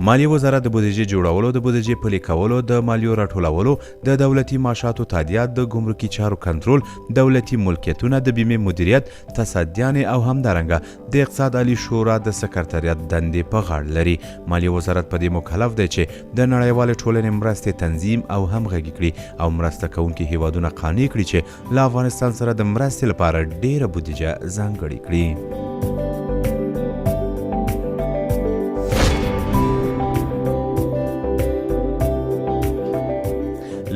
مالیې وزارت د بودیجې جوړولو، د بودیجې پلي کولو، د مالیو راټولولو، د دولتي معاشاتو تادیات، د ګمرکي چارو کنټرول، دولتي ملکیتونه، د بیمې مدیریت، تصدیانې او همدارنګه د اقتصاد عالی شورا د سکرتریات دندې په غاړه لري. مالیې وزارت په دې مکلف دی چې د نړیوالې ټولنې مرستې تنظیم او همغږي کړي او مرسته کوونکي هیوادونه قانع کړي چې له افغانستان سره د مرستې لپاره ډیره بودیجه ځانګړې کړي.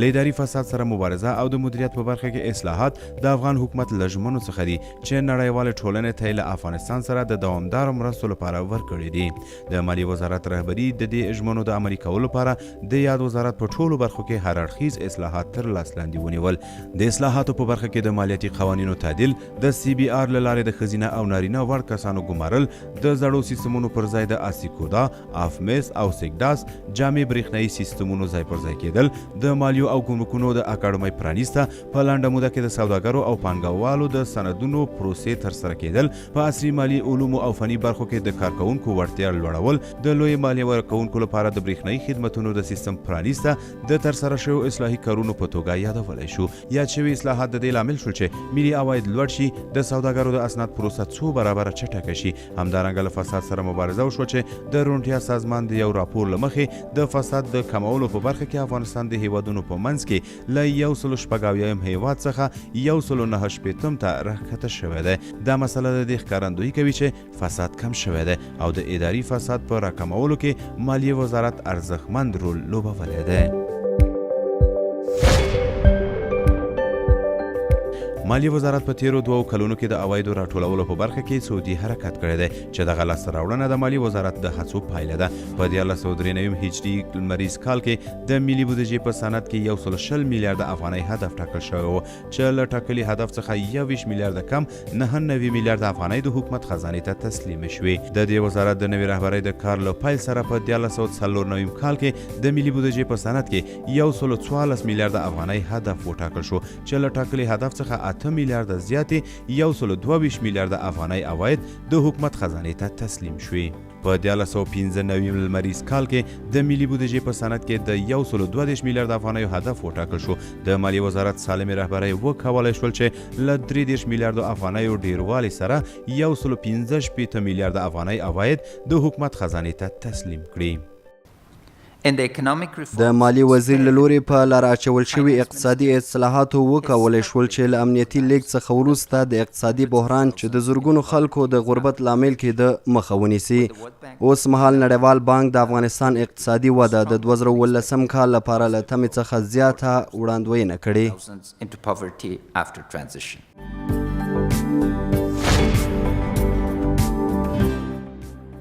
له اداري فساد سره مبارزه او د مدیریت په برخه کې اصلاحات د افغان حکومت له ژمنو څخه دي چې نړیوالې ټولنې ته له افغانستان سره د دوامداره مرستو لپاره ورکړي دي. د مالیې وزارت رهبري د دې ژمنو د عملي کولو لپاره د یاد وزارت په ټولو برخو کې هر اړخیز اصلاحات تر لاس لاندې ونیول. د اصلاحاتو په برخه کې د مالیاتي قوانینو تعدیل، د سی بي آر له لارې د ښځینه او نارینه وړ کسانو ګمارل، د زړو سیستمونو پر ځای د آسیکودا، افمیس او سیګداس جامع برېښنایي سیستمونو ځای پر ځای کېدل، د مالیو او ګمرکونو د اکاډمۍ پرانیسته، په لنډه موده کې د سوداګرو او پانګوالو د سندونو پروسې ترسره کېدل، په عصري مالي علومو او فني برخو کې د کارکوونکو وړتیا لوړول، د لوی مالیې ورکوونکو لپاره د برېښنایي خدمتونو د سیستم پرانیسته، د ترسره شویو اصلاحي کارونو په توګه یادولی شو. یاد شوي اصلاحات د دې لامل شول چې ملي عواید لوړ شي، د سوداګرو د اسناد پروسه څو برابره چټکه شي. همدارنګه له فساد سره مبارزه وشوه چې د روڼتیا سازمان د یو راپور له مخې د فساد د کمولو په برخه کې افغانستان د هیوادونو په منځ کې له 146 هیواد څخه 109 ته راښکته شوی دی. دا مسله د دې ښکارندویي کوي چې فساد کم شوی دی او د اداري فساد په راکمولو کې مالیې وزارت ارزښتمند رول لوبولی دی. مالیې وزارت په تیرو 2 کلونو کې د عوایدو راټولولو په برخه کې سعودي حرکت کړی دی چې دغه لاسته راوړنه د مالیې وزارت د هڅو پایله ده. په 1993 هجري لمریز کال کې د ملي بودیجې په سند کې 120 میلیارده افغانۍ هدف ټاکل شوی و چې له ټاکلي هدف څخه 21 میلیارده کم 99 میلیارده افغانۍ د حکومت خزانې ته تسلیم شوې. د دې وزارت د نوې رهبرۍ د کار له پیل سره په 1994 کال کې د ملي بودیجې په سند کې 114 میلیارده افغانۍ هدف وټاکل شو چې له ټاکلي هدف څخه 8 میلیارده زیاتې 122 میلیارده افغانۍ عواید د حکومت خزانې ته تسلیم شوې. په 1995 لمریز کال کې د ملي بودیجې په سند کې د 122 میلیارده افغانۍ هدف وټاکل شو. د مالیې وزارت سالمې رهبرۍ وکولای شول چې له 33 میلیارده افغانۍ ډیروالي سره 115 میلیارده افغانۍ عواید د حکومت خزانې ته تسلیم کړي. د مالیې وزیر له لوري په لار اچول شوي اقتصادي اصلاحاتو وکولای شول چې له امنیتي لیږد څخه وروسته د اقتصادي بحران چې د زرګونو خلکو د غربت لامل کېده مخه ونیسي. اوس مهال نړیوال بانک د افغانستان اقتصادي وده د 2019 کال لپاره له تمې څخه زیاته وړاندوینه کړې.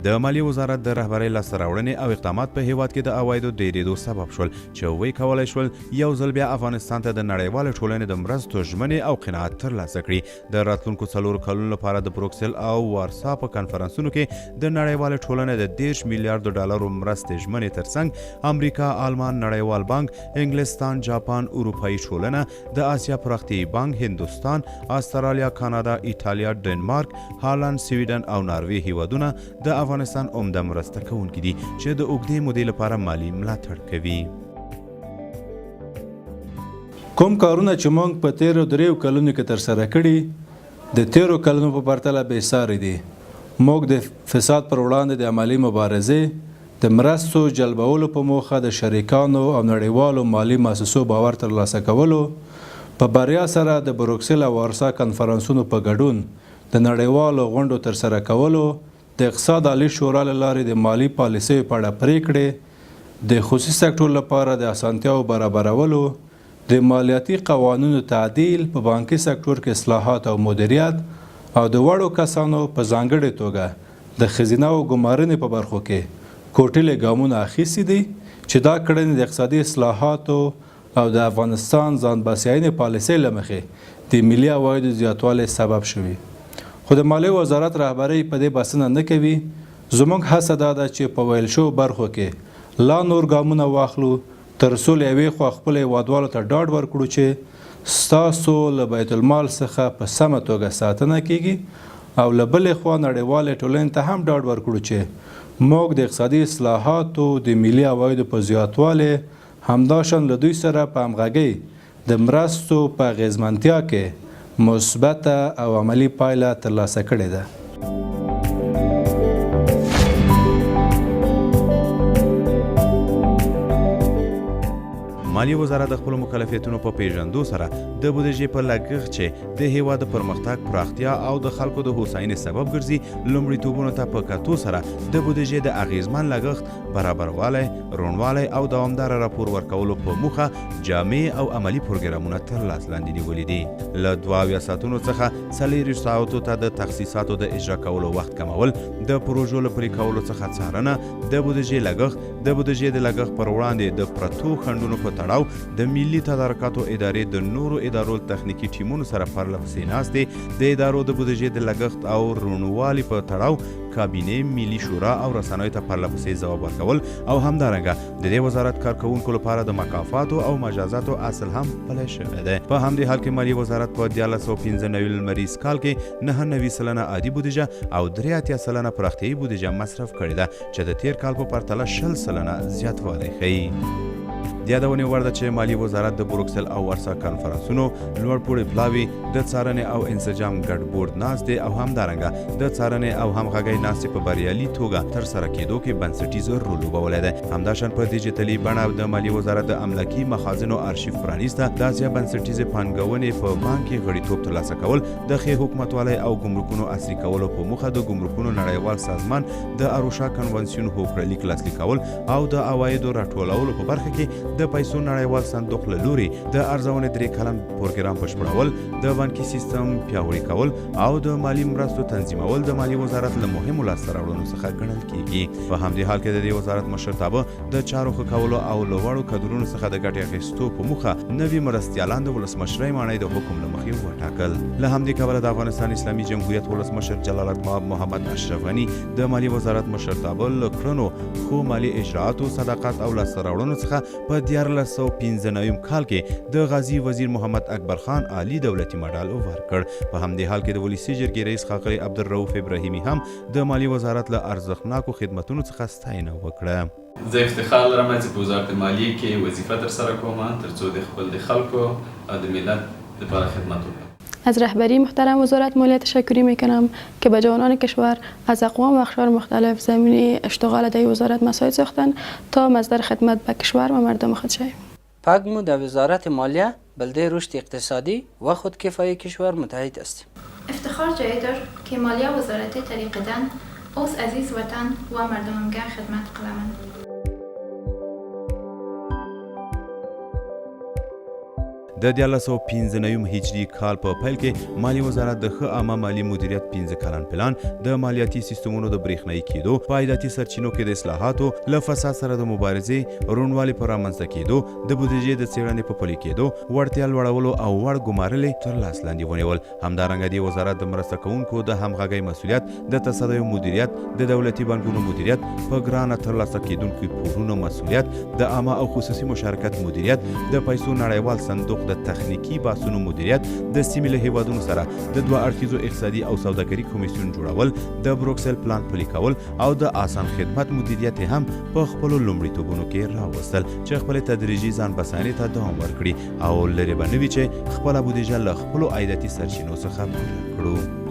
د مالیې وزارت د رهبرۍ لاسته راوړنې او اقدامات په هیواد کې د عوایدو ډیرېدو سبب شول چې وی کولی شول یو ځل بیا افغانستان ته د نړیوالې ټولنې د مرستو ژمنې او قناعت ترلاسه کړي. د راتلونکو 4 کلونو لپاره د بروکسل او وارسا په کنفرانسونو کې د نړیوالې ټولنې د 10 میلیارډ ډالرو مرستې ژمنې ترڅنګ امریکا، آلمان، نړیوال بانک، انګلستان، جاپان، اروپایي ټولنه، د آسیا پراختیایي بانک، هندوستان، استرالیا، کانادا، ایټالیا، ډنمارک، هالند، سویډن او ناروې هیوادونه د افغانستان عمده مرسته کوونکي دي چې د اوږدې مودې لپاره مالي ملاتړ کوي. کوم کارونه چې موږ په تیرو 3 کلونو کې ترسره کړي د تیرو کلونو په پرتله بې ساري دي. موږ د فساد پر وړاندې د عملي مبارزې د مرستو جلبولو په موخه د شریکانو او نړیوالو مالي مؤسسو باور ترلاسه کولو په بریا سره د بروکسل او وارسا کنفرانسونو په ګډون د نړیوالو غونډو ترسره کولو، د اقتصاد عالی شورا له لارې د مالی پالیسیو په اړه پریکړې، د خصوصي سکتور لپاره د اسانتیاو برابرولو، د مالیاتي قوانینو تعدیل، په بانکي سکتور کې اصلاحات او مدیریت او د وړو کسانو په ځانګړې توګه د ښځینه او ګمارنې په برخو کې کوټلې ګامونه اخیستي دي چې دا کړنې د اقتصادي اصلاحاتو او د افغانستان ځان بسیاینې پالیسۍ له مخې د ملي عوایدو زیاتوالی سبب شوي. خو د مالیې وزارت رهبرۍ په دې بسنه نه کوي. زموږ هڅه دا ده چې په ویل شوو برخو کې لا نور ګامونه واخلو تر څو له یوې خوا خپلو هیوادوالو ته ډاډ ورکړو چې ستاسو له بیت المال څخه په سمه توګه ساتنه کیږي او له بلې خوا نړیوالې ټولنې ته هم ډاډ ورکړو چې موږ د اقتصادي اصلاحاتو د ملي عوایدو په زیاتوالي همداشان له دوی سره په همغږۍ د مرستو په اغیزمنتیا کې مثبته او عملي پایله ترلاسه کړې ده. مالیې وزارت د خپلو مکلفیتونو په پیژندو سره د بودیجې په لګښت چې د هیواد د پرمختګ، پراختیا او د خلکو د هوساینې سبب ګرځي لومړیتوبونو ته په کتو سره د بودیجې د اغیزمن لګښت، برابروالی، روڼوالی او دوامداره راپور ورکولو په موخه جامع او عملي پروګرامونه تر لاس لاندې نیولي دي. له 72 ساعتونو څخه 40 ساعتو ته د تخصیصاتو د اجرا کولو وخت کمول، د پروژو له پلي کولو څخه څارنه، د بودیجې د لګښت پر وړاندې د پرتو خنډونو په تړاو د ملي تدارکاتو ادارې د نورو ادارو تخنیکي ټیمونو سره پرله پسې ناستې، د ادارو د بودیجې د لګښت او روڼوالي په تړاو کابینې، ملي شورا او رسنیو ته پرله پسې ځواب ورکول او همدارنګه د دې وزارت کارکوونکو لپاره د مکافاتو او مجازاتو اصل هم پلی شوی دی. په همدې حال کې مالیې وزارت په 1495 لمریز کال کې 99% عادي بودیجه او 83% پراختیایي بودیجه مصرف کړې ده چې د تیر کال په پرتله 20% زیاتوالی ښیي. د یادونې وړ ده چې مالیې وزارت د بروکسل او ورسا کانفرنسونو، لوړ پوړې پلاوي، د څارنې او انسجام ګډ بورډ ناستې او همدارنګه د څارنې او همغږۍ ناستې په بریالي توګه ترسره کېدو کې بنسټیز رول لوبولی دی. همداشان په ډیجیټلي بڼه د مالیې وزارت د املاکي مخازنو ارشیف پرانیسته، داسې بنسټیزې پانګونې په بانک کې غړیتوب ترلاسه کول، د ښې حکومتوالۍ او ګمرکونو عصري کولو په موخه د ګمرکونو نړیوال سازمان د اروشا کنونسیون هوکړلیک لاسلیک کول او د عوایدو راټولولو په برخه کې د پیسو نړیوال صندوق له لوري د ارزونې 3 کلن پروګرام بشپړول، د بانکي سیستم پیاوړي کول او د مالی مرستو تنظیمول د مالیې وزارت له مهمو لاسته راوړنو څخه ګڼل کیږي. په همدې حال کې د دې وزارت مشرتابه د چارو ښه کولو او له وړو کدرونو څخه د ګټې اخیستو په موخه نوي مرستیالان د ولسمشرۍ ماڼۍ د حکم له مخې وټاکل. له همدې کبله د افغانستان اسلامي جمهوریت ولسمشر جلال المآب محمد اشرف غني د مالیې وزارت مشرتابه له کړنو خو مالي اجراءاتو، صداقت او لاسته راوړنو څخه په 1495 کال کې د غازی وزیر محمد اکبر خان عالی دولتي مډال ورکړ. په همدې حال کې د ولسي جرګې رئیس ښاغلی عبدالرؤف ابراهیمي هم د مالیې وزارت له ارزښتناکو خدمتونو څخه ستاینه وکړه. زه افتخار لرم چې په وزارت مالیې کې وظیفه ترسره کوم ترڅو د خپل د خلکو او د ملت لپاره خدمت وکړم. از رهبری محترم وزارت مالیه تشکری میکنم که به جوانان کشور از اقوام و اقشار مختلف زمینه اشتغال در وزارت مساعد ساختند تا مصدر خدمت به کشور و مردم خود شویم. پگمو در وزارت مالیه بلده رشد اقتصادی و خودکفایی کشور متحد است. افتخار جای دار که مالیه وزارت طریقدن اوس عزیز وطن و مردممگه خدمت قلمند. د 1495 هجري کال په پیل کې مالی وزارت د ښه عامه مالی مدیریت 15 کلن پلان، د مالیاتي سیستمونو د برېښنایي کېدو، په عایداتي سرچینو کې د اصلاحاتو، له فساد سره د مبارزې، روڼوالي په رامنځته کېدو، د بودیجې د څېړنې په پلي کېدو، وړتیا لوړولو او وړ ګمارلې تر لاس لاندې ونیول. همدارنګه د وزارت د مرسته کوونکو د همغږۍ مسؤلیت، د تصدیو مدیریت، د دولتي بانکونو مدیریت، په ګرانه ترلاسه کېدونکو پورونو مسؤلیت، د عامه او خصوصي مشارکت مدیریت، د پیسو نړیوال صندوق د تخنیکی بحثونو مدیریت، د سیمې له هیوادونو سره د دوه اړخیزو اقتصادي او سوداګري کمیسیون جوړول، د بروکسل پلان پلي کول او د آسان خدمت مدیریت هم په خپلو لومړیتوبونو کې راوستل چې خپل تدریجي ځان بسیاینې ته دوام ورکړي او لرې به نه وي چې خپله بودیجه له خپلو عایداتي سرچینو څخه پوره کړو.